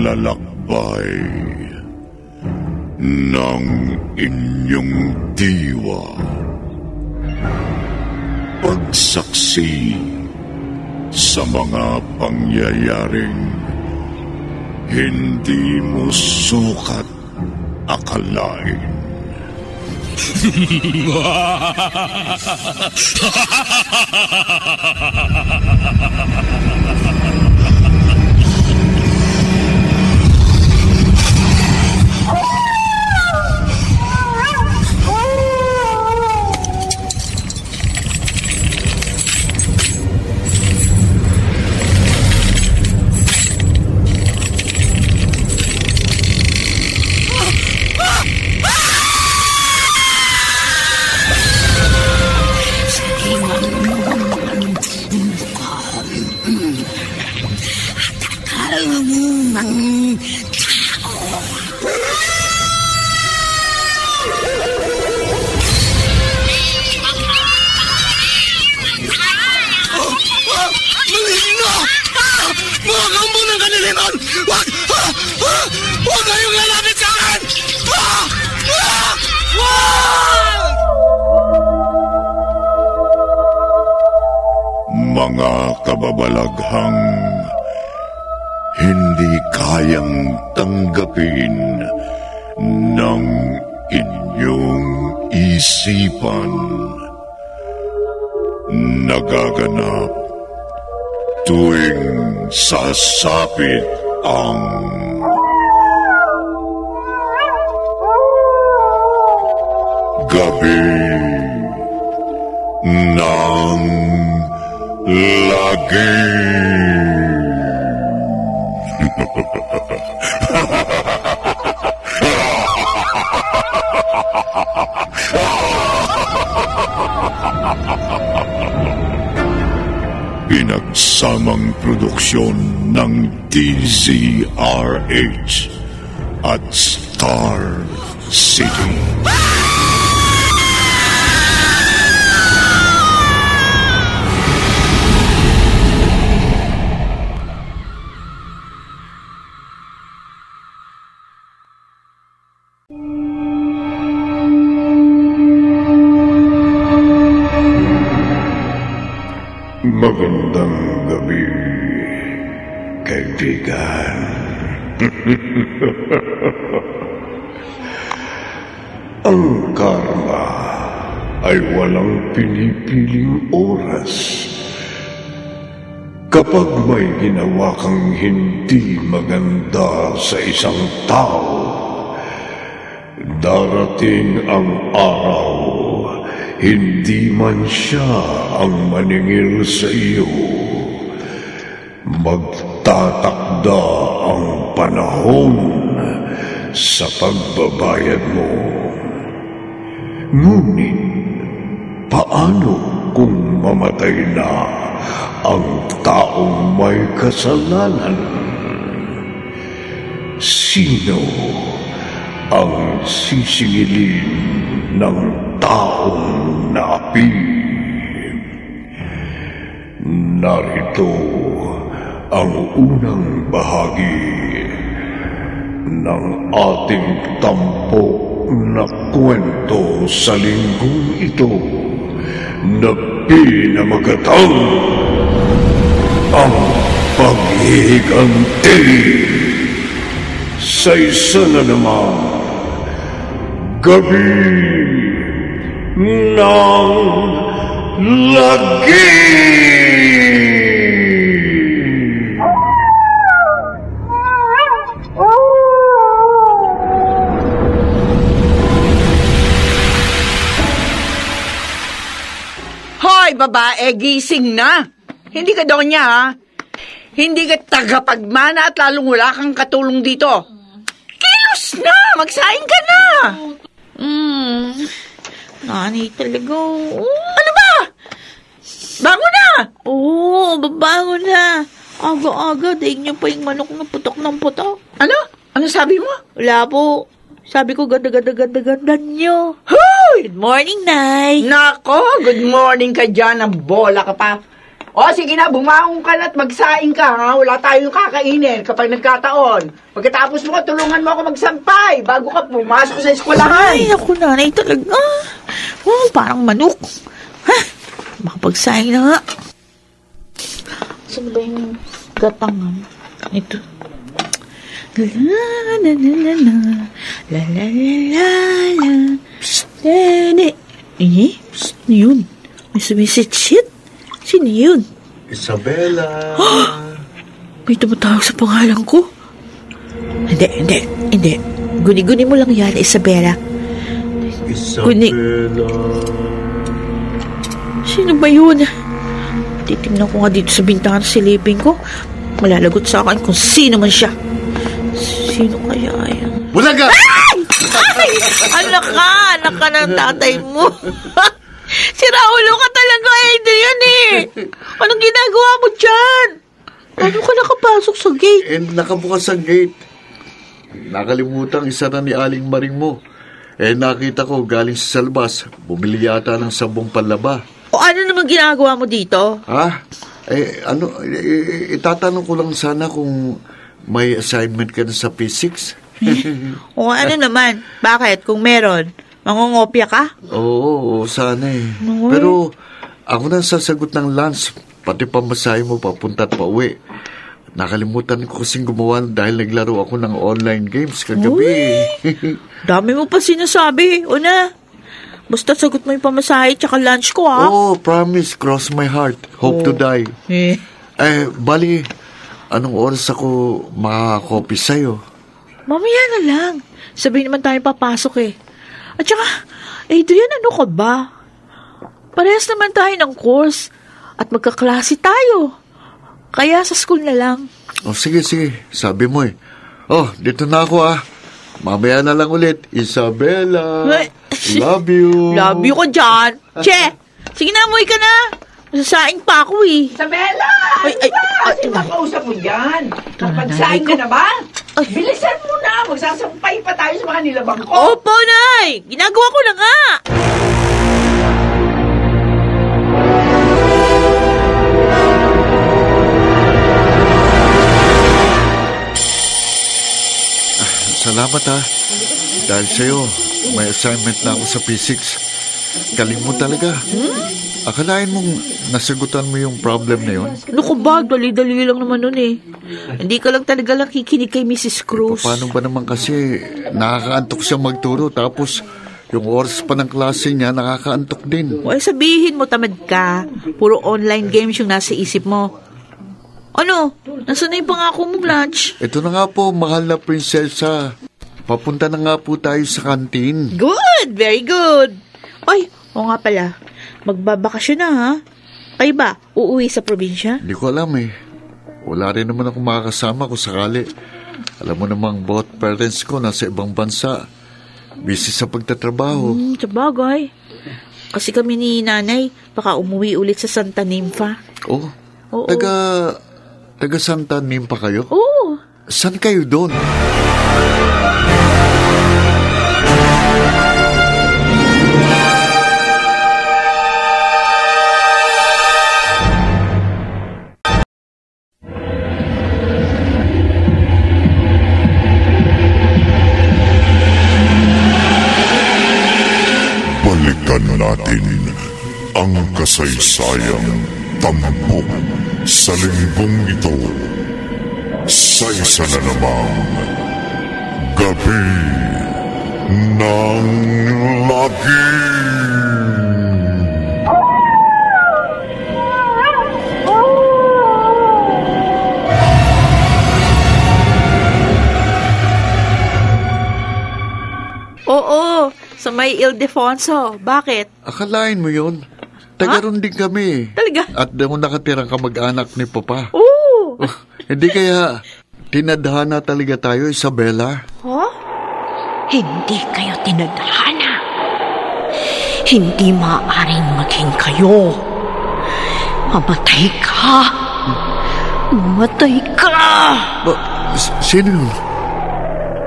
paglalakbay ng inyong diwa. Pagsaksi sa mga pangyayaring hindi mo sukat akalain. Huwag kayong lalapit sa akin! Mga kababalaghang hindi kayang tanggapin ng inyong isipan, nagaganap tuwing sasapit ang gabi ng lagim. Pinagsamang produksyon ng DZRH at Star City. Magandang gabi, kaibigan. Ang karma ay walang pinipiling oras. Kapag may ginawa kang hindi maganda sa isang tao, darating ang araw, hindi man siya ang maningil sa iyo, magtatakda ang panahon sa pagbabayad mo. Ngunit, paano kung mamatay na ang taong may kasalanan? Sino ang sisingilin ng taong naapi? Narito ang unang bahagi ng ating tampok na kwento sa linggong ito na pinamagatang ang paghihiganti sa isa na namang gabi ng lagim. Hoy, babae, gising na. Hindi ka donya, ha? Hindi ka tagapagmana at lalong wala kang katulong dito. Kilos na! Magsaing ka na! Nanay talaga. Ano ba? Bango na! Oo, babango na. Aga-aga, daig niyo pa yung manok na putok ng putok. Ano? Ano sabi mo? Wala po. Sabi ko, ganda niyo. Hoy! Good morning, Nay. Nako, good morning ka dyan. Ang bola ka pa. O, sige na, bumangon ka na at magsaing ka, ha? Wala tayong kakainin kapag nagkataon. Pagkatapos mo, tulungan mo ako magsampay bago ka pumasok sa eskwelahan. Ay, ako nanay talaga. Oh, parang manok. Ha? Makapagsaing na nga. Saan ba yung gatangan? Ito. La la la la la la la la la. Dede. Eh? Ano yun? May sumisit-sit? Sino yun? Isabela! May tumatawag sa pangalan ko? Hindi. Guni-guni mo lang yan, Isabela. Isabela! Sino ba yun? Titignan ko nga dito sa bintana, silipin ko. Malalagot sa akin kung sino man siya. Sino kaya yan? Bulaga! Ay! Anak ka ng tatay mo. Si Raulo ka talaga, Adrian eh. Anong ginagawa mo dyan? Paano ka nakapasok sa gate? Nakabukas ang gate. Nakalimutan isara ni Aling Maring mo. Nakita ko galing sa salbas. Bumili yata ng sabong panlaba. O ano naman ginagawa mo dito? Ha? Itatanong ko lang sana kung may assignment ka na sa P6. O ano naman? Bakit? Kung meron, mangongopya ka? Oo, sana eh. No. Pero ako na sasagot ng lunch, pati pamasahe mo papunta at pauwi. Nakalimutan ko kasing gumawa dahil naglaro ako ng online games kagabi. Dami mo pa sinasabi. O na, basta sagot mo yung pamasahe tsaka lunch ko, ha? Oh, promise, cross my heart. Hope to die. Bali, anong oras ako makakopy sa'yo? Mamaya na lang. Sabihin naman tayo papasok eh. At saka, Adrian, ano ka ba? Parehas naman tayo ng course at magkaklase tayo. Kaya sa school na lang. Oh, sige. Sabi mo eh. Oh, dito na ako ah. Mamaya na lang ulit. Isabela. Love you. Love you ko dyan. Che, sige na, amoy ka na. Masasaing pa ako eh. Isabela! Sino ba kausap mo dyan? Kapagsaing ka na ba? Bilisan mo na. Magsasampay pa tayo sa mga nilabang ko. Opo, Nay. Ginagawa ko na nga. Salamat ha. Dahil sa'yo, may assignment na ako sa P6. Galing mo talaga. Akalain mong nasagutan mo yung problem na yun? Naku ba, dali-dali lang naman nun eh. Hindi ka lang talaga nakikinig kay Mrs. Cruz. Paano ba naman kasi nakakaantok siya magturo tapos yung oras pa ng klase niya nakakaantok din. Well, sabihin mo tamad ka. Puro online games yung nasa isip mo. Ano? Nasaan na yung pangako mong lunch? Ito na nga po, mahal na prinsesa. Papunta na nga po tayo sa kantin. Good! Very good! Ay, o nga pala. Magbabakasyon na ha? Kayo ba, uuwi sa probinsya? Hindi ko alam eh. Wala rin naman ako makakasama kung sakali. Alam mo namang both parents ko nasa ibang bansa. Busy sa pagtatrabaho. Sabagay. Kasi kami ni nanay, baka umuwi ulit sa Santa Nympha. Oh, Oo. Taga Santa Nympha kayo? Oo. Saan kayo doon? Balikan natin ang kasaysayang tampok sa linggong ito sa isa na namang Gabi ng Lagim. Oo, sa may Ildefonso. Bakit? Akalain mo yun? Taga-ron din kami. Talaga? At doon nakatirang kamag-anak ni Papa. Oo. Hindi kaya tinadhana talaga tayo, Isabela? Huh? Hindi kayo tinadhana. Hindi maaaring maging kayo. Mamatay ka. Mamatay ka. Sino yun?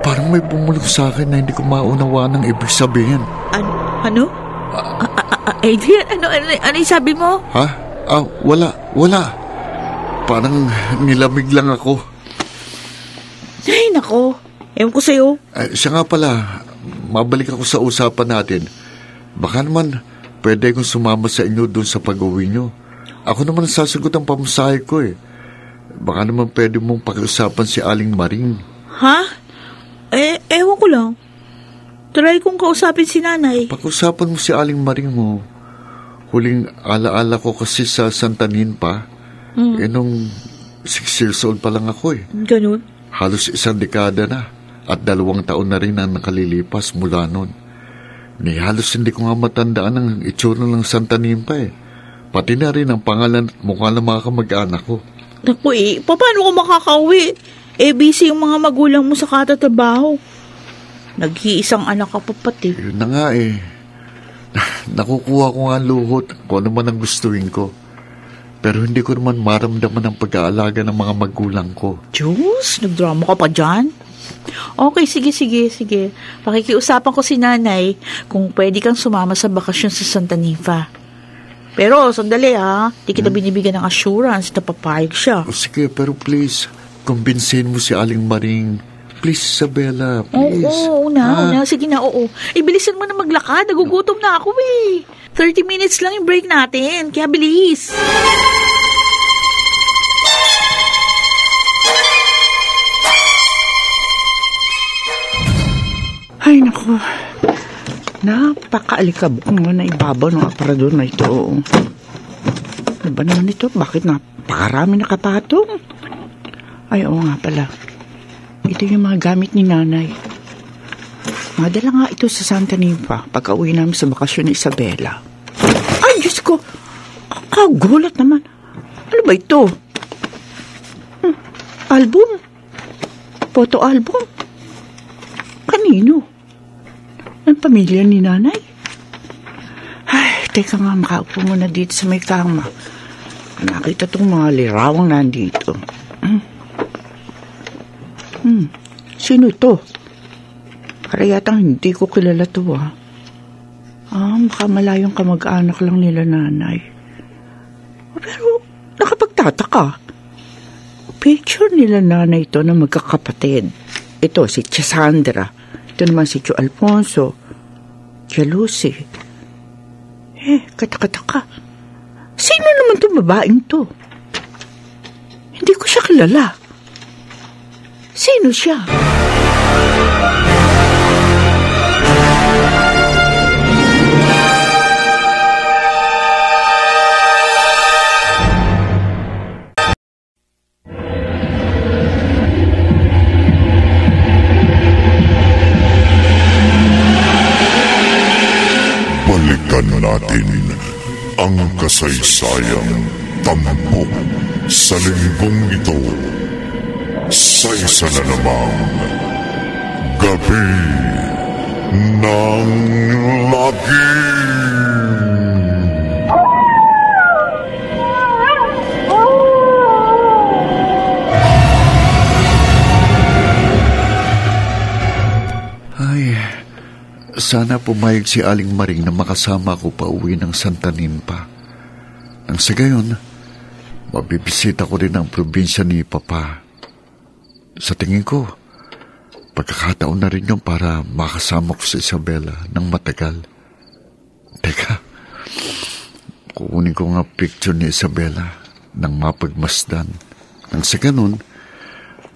Parang may bumulong sa akin na hindi ko maunawa ng ibig sabihin. Ano? Adrian, ano yung sabi mo? Ha? Wala Wala. Parang nilamig lang ako. Ay, nako. Ewan ko sa'yo. Siya nga pala, mabalik ako sa usapan natin. Baka naman, pwede kong sumama sa inyo doon sa pag-uwi nyo. Ako naman sasagot ang pamasahe ko eh. Baka naman pwede mong pakiusapan si Aling Maring. Ha? Ewan ko lang. Try kong kausapin si nanay. Pakiusapan mo si Aling Maring mo. Huling alaala ko kasi sa Santa Ninfa. Nung 6 years old pa lang ako eh. Ganun? Halos 1 dekada na. At 2 taon na rin ang nakalilipas mula nun. Halos hindi ko nga matandaan ang itsura ng Santa Ninfa eh. Pati na rin ang pangalan at mukha ng mga kamag-anak ko. Naku paano ko makakauwi? Busy yung mga magulang mo sa katatrabaho. Nag-iisang anak ka pa pati. Yun na nga eh. Nakukuha ko nga luhot kung ano man ang gustuin ko. Pero hindi ko naman maramdaman ang pag-aalaga ng mga magulang ko. Diyos, nagdrama ka pa dyan? Okay, sige. Pakikiusapan ko si nanay kung pwede kang sumama sa bakasyon sa Santa Ninfa. Pero, sandali di kita binibigyan ng assurance na papayag siya. Sige, pero please, kumbinsin mo si Aling Maring. Please, Isabela, please. Oo, sige na, oo. Bilisan mo na maglakad, nagugutom na ako 30 minutes lang yung break natin, kaya bilis. Ay, naku. Napakaalikabok naman na ibabaw ng aparador na ito. Ano ba naman ito? Bakit napakarami nakapatong? Ay, oo nga pala. Ito yung mga gamit ni nanay. Madala nga ito sa Santa Ninfa pagka-uwi namin sa bakasyon ni Isabela. Ay, Diyos ko! Kagulat naman. Ano ba ito? Album? Photo album? Kanino? Ang pamilya ni nanay? Ay, teka nga, makaupo muna dito sa may kama. Nakita tong mga lirawang nandito. Sino ito? Para yatang hindi ko kilala to baka malayong kamag-anak lang nila nanay. Pero nakapagtataka. Picture nila nanay ito na magkakapatid. Ito si Cassandra. Ito naman si Tio Alfonso. Tia Lucy. Katakataka. Sino naman itong babaeng to? Hindi ko siya kilala. Sino siya? Balikan natin ang kasaysayang tampok sa linggong ito sa isa na namang Gabi ng Lagim. Ay, sana pumayag si Aling Maring na makasama ko pa uwi ng Santa Ninfa. Nang sa gayon, mabibisita ko rin ang probinsya ni Papa. Sa tingin ko, pagkakataon na rin yun para makasama ko si Isabela ng matagal. Teka, kukunin ko nga picture ni Isabela nang mapagmasdan. Nang sa ganun,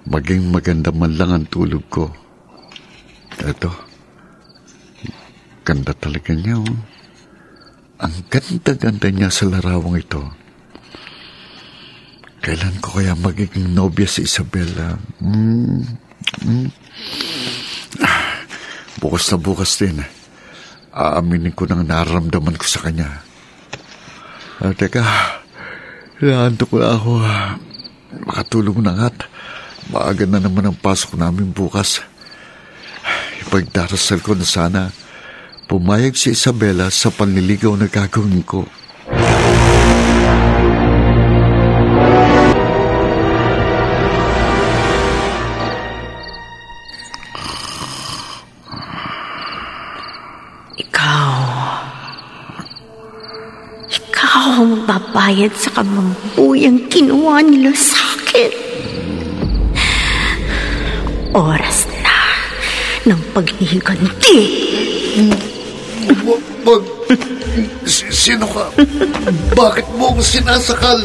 maging maganda man lang ang tulog ko. Ito, ganda talaga niya. Ang ganda-ganda niya sa larawang ito. Kailan ko kaya magiging nobya si Isabela? Bukas na bukas din. Aaminin ko ng nararamdaman ko sa kanya. Teka, naantok na ako. Makatulog na nga't maaga na naman ang pasok namin bukas. Ipagdarasal ko na sana pumayag si Isabela sa panliligaw na gagawin ko. Ikaw, ako magbabayad sa kamambuyang ginawa nila sa akin. Oras na ng paghihiganti. Wag. Sino ka? Bakit mo ako sinasakal?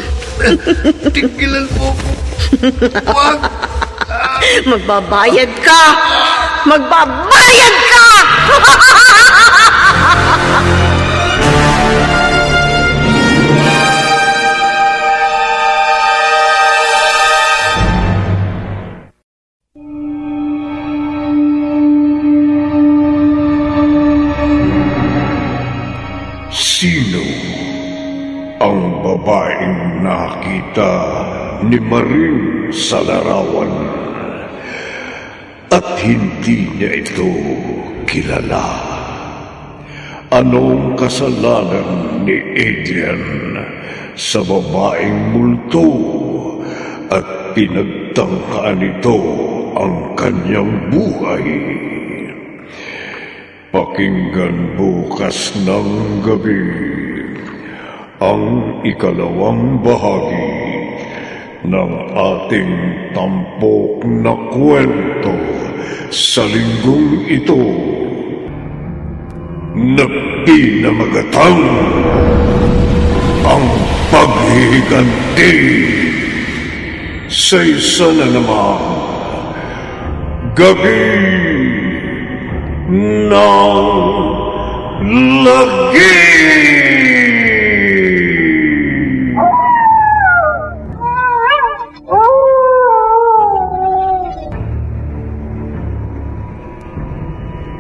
Tigilan mo ako. Wag! Magbabayad ka! Magbabayad ka! Sino ang babaeng nakita ni Maring sa larawan at hindi niya ito kilala? Anong kasalanan ni Adrian sa babaeng multo at pinagtangkaan nito ang kanyang buhay? Pakinggan bukas ng gabi ang ikalawang bahagi ng ating tampok na kwento sa linggong ito na pinamagatang ang paghihiganti sa isa na namang gabi ng lagi.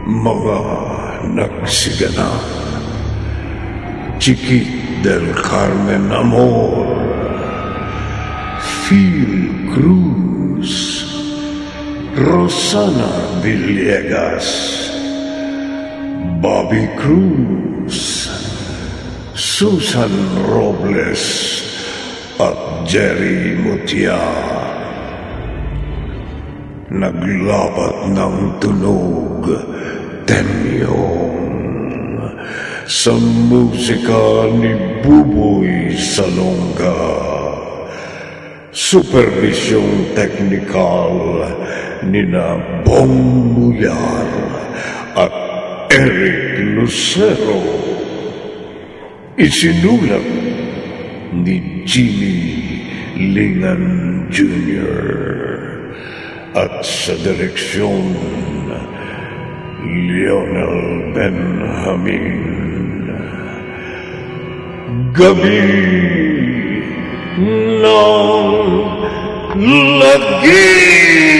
Mga nagsiganap, Chiquit del Carmen Amor, Phil Cruz, Rosana Villegas, Bobby Cruz, Susan Robles at Jerry Mutia. Naglabat ng tunog Temyong sa musika ni Buboy Salonga. Supervisyong teknikal nina Bong Muyar at Eric Lucero. Isinulat ni Jimmy Lingan Jr. at sa direksyon Lionel Benjamin. Gabi ng lagi.